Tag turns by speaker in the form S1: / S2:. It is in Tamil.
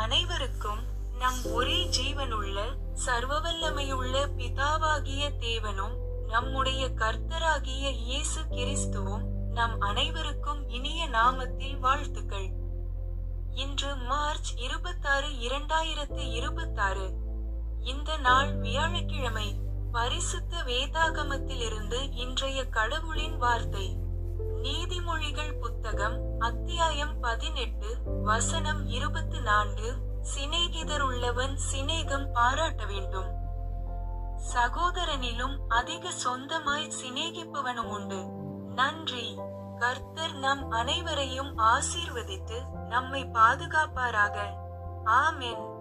S1: அனைவருக்கும் நம் ஒரே ஜீவனுள்ள சர்வவல்லமையுள்ள பிதாவாகிய தேவனும் நம்முடைய கர்த்தராகிய இயேசு கிறிஸ்துவும் நம் அனைவருக்கும் இனிய நாமத்தில் வாழ்த்துக்கள். இன்று மார்ச் 26, 2026. இந்த நாள் வியாழக்கிழமை. பரிசுத்த வேதாகமத்திலிருந்து இன்றைய கடவுளின் வார்த்தை. நீதிமொழிகள் புத்தகம் அத்தியாயம் 18 வசனம் 24. சிநேகிதருள்ளவன் சிநேகம் பாராட்ட வேண்டும். சகோதரனிலும் அதிக சொந்தமாய் சிநேகிப்பவனும் உண்டு. நன்றி. கர்த்தர் நம் அனைவரையும் ஆசீர்வதித்து நம்மை பாதுகாப்பாராக. ஆமென்.